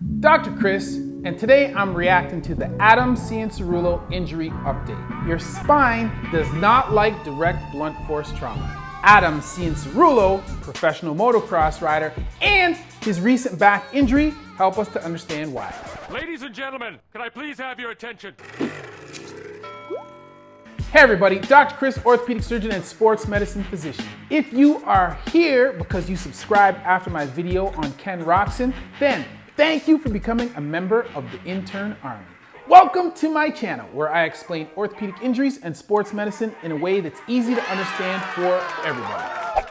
Dr. Chris, and today I'm reacting to the Adam Cianciarulo injury update. Your spine does not like direct blunt force trauma. Adam Cianciarulo, professional motocross rider, and his recent back injury help us to understand why. Ladies and gentlemen, can I please have your attention? Hey everybody, Dr. Chris, orthopedic surgeon and sports medicine physician. If you are here because you subscribed after my video on Ken Roxon, then thank you for becoming a member of the Intern Army. Welcome to my channel where I explain orthopedic injuries and sports medicine in a way that's easy to understand for everybody.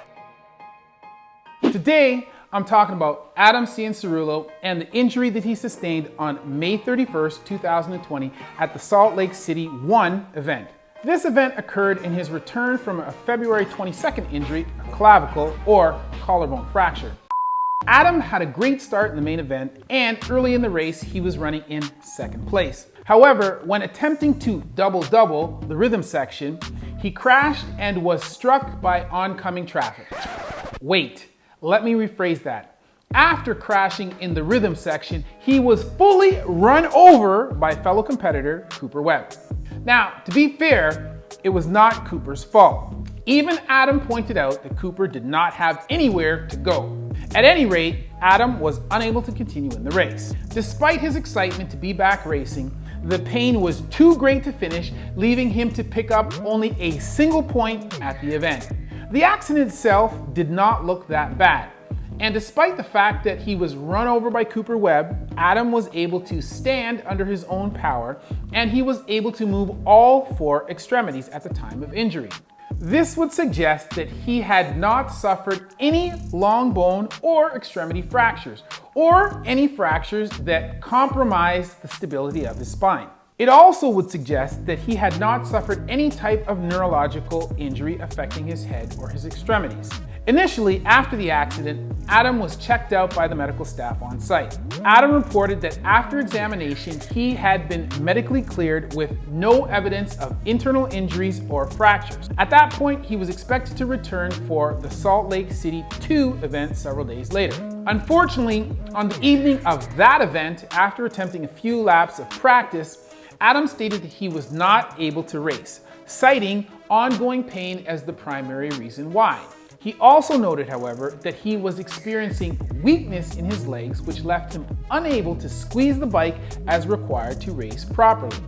Today, I'm talking about Adam Cianciarulo and the injury that he sustained on May 31st, 2020 at the Salt Lake City 1 event. This event occurred in his return from a February 22nd injury, a clavicle or a collarbone fracture. Adam had a great start in the main event, and early in the race, he was running in second place. However, when attempting to double-double the rhythm section, he crashed and was struck by oncoming traffic. Wait, let me rephrase that. After crashing in the rhythm section, he was fully run over by fellow competitor Cooper Webb. Now, to be fair, it was not Cooper's fault. Even Adam pointed out that Cooper did not have anywhere to go. At any rate, Adam was unable to continue in the race. Despite his excitement to be back racing, the pain was too great to finish, leaving him to pick up only a single point at the event. The accident itself did not look that bad. And despite the fact that he was run over by Cooper Webb, Adam was able to stand under his own power, and he was able to move all four extremities at the time of injury. This would suggest that he had not suffered any long bone or extremity fractures, or any fractures that compromised the stability of his spine. It also would suggest that he had not suffered any type of neurological injury affecting his head or his extremities. Initially, after the accident, Adam was checked out by the medical staff on site. Adam reported that after examination, he had been medically cleared with no evidence of internal injuries or fractures. At that point, he was expected to return for the Salt Lake City 2 event several days later. Unfortunately, on the evening of that event, after attempting a few laps of practice, Adam stated that he was not able to race, citing ongoing pain as the primary reason why. He also noted, however, that he was experiencing weakness in his legs, which left him unable to squeeze the bike as required to race properly.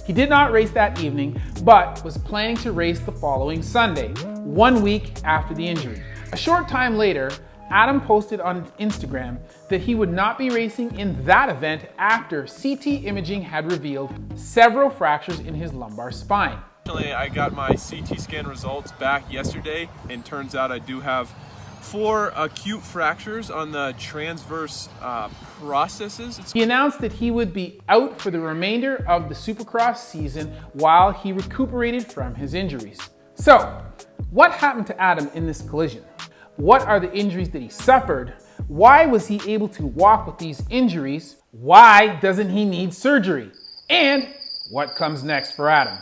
He did not race that evening, but was planning to race the following Sunday, 1 week after the injury. A short time later, Adam posted on Instagram that he would not be racing in that event after CT imaging had revealed several fractures in his lumbar spine. I got my CT scan results back yesterday, and turns out I do have 4 acute fractures on the transverse processes. He announced that he would be out for the remainder of the Supercross season while he recuperated from his injuries. So, what happened to Adam in this collision? What are the injuries that he suffered? Why was he able to walk with these injuries? Why doesn't he need surgery? And what comes next for Adam?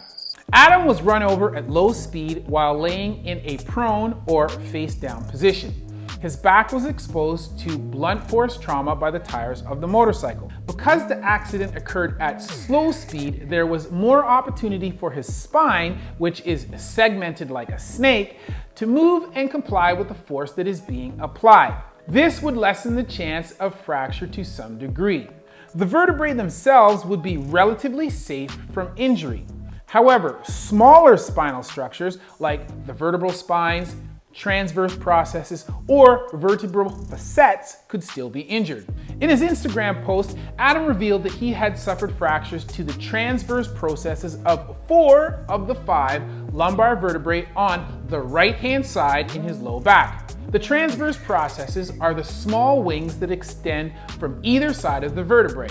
Adam was run over at low speed while laying in a prone or face down position. His back was exposed to blunt force trauma by the tires of the motorcycle. Because the accident occurred at slow speed, there was more opportunity for his spine, which is segmented like a snake, to move and comply with the force that is being applied. This would lessen the chance of fracture to some degree. The vertebrae themselves would be relatively safe from injury. However, smaller spinal structures like the vertebral spines, transverse processes, or vertebral facets could still be injured. In his Instagram post, Adam revealed that he had suffered fractures to the transverse processes of 4 of the 5 lumbar vertebrae on the right-hand side in his low back. The transverse processes are the small wings that extend from either side of the vertebrae.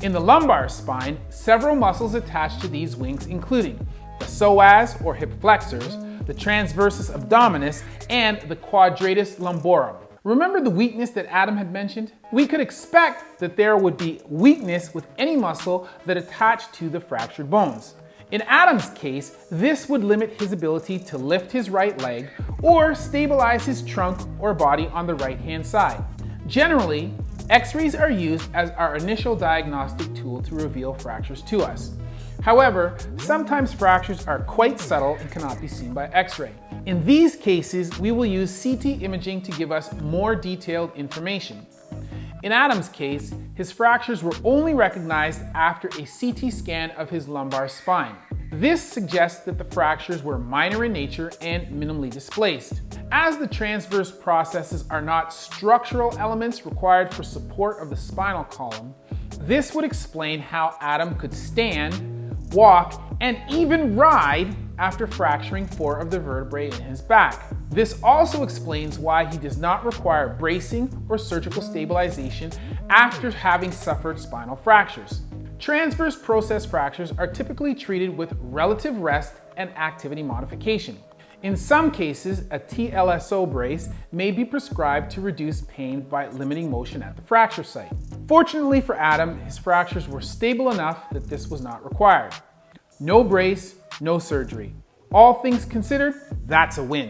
In the lumbar spine, several muscles attach to these wings, including the psoas or hip flexors, the transversus abdominis, and the quadratus lumborum. Remember the weakness that Adam had mentioned? We could expect that there would be weakness with any muscle that attached to the fractured bones. In Adam's case, this would limit his ability to lift his right leg or stabilize his trunk or body on the right-hand side. Generally, X-rays are used as our initial diagnostic tool to reveal fractures to us. However, sometimes fractures are quite subtle and cannot be seen by X-ray. In these cases, we will use CT imaging to give us more detailed information. In Adam's case, his fractures were only recognized after a CT scan of his lumbar spine. This suggests that the fractures were minor in nature and minimally displaced. As the transverse processes are not structural elements required for support of the spinal column, this would explain how Adam could stand, walk, and even ride after fracturing 4 of the vertebrae in his back. This also explains why he does not require bracing or surgical stabilization after having suffered spinal fractures. Transverse process fractures are typically treated with relative rest and activity modification. In some cases, a TLSO brace may be prescribed to reduce pain by limiting motion at the fracture site. Fortunately for Adam, his fractures were stable enough that this was not required. No brace, no surgery. All things considered, that's a win.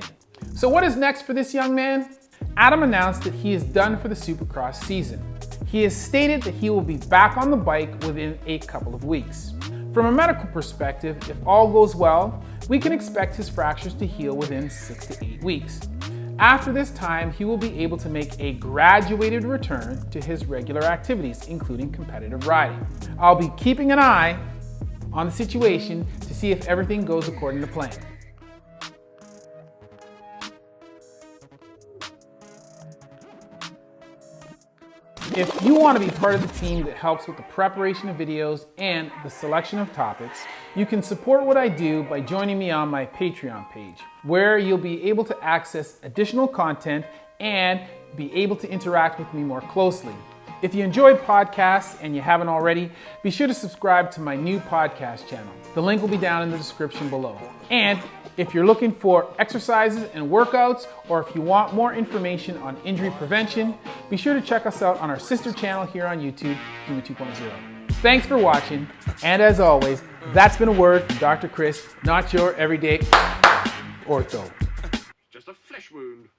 So what is next for this young man? Adam announced that he is done for the Supercross season. He has stated that he will be back on the bike within a couple of weeks. From a medical perspective, if all goes well, we can expect his fractures to heal within 6 to 8 weeks. After this time, he will be able to make a graduated return to his regular activities, including competitive riding. I'll be keeping an eye on the situation to see if everything goes according to plan. If you want to be part of the team that helps with the preparation of videos and the selection of topics, you can support what I do by joining me on my Patreon page, where you'll be able to access additional content and be able to interact with me more closely. If you enjoyed podcasts and you haven't already, be sure to subscribe to my new podcast channel. The link will be down in the description below. And if you're looking for exercises and workouts, or if you want more information on injury prevention, be sure to check us out on our sister channel here on YouTube, Human 2.0. Thanks for watching, and as always, that's been a word from Dr. Chris, not your everyday ortho. Just a flesh wound.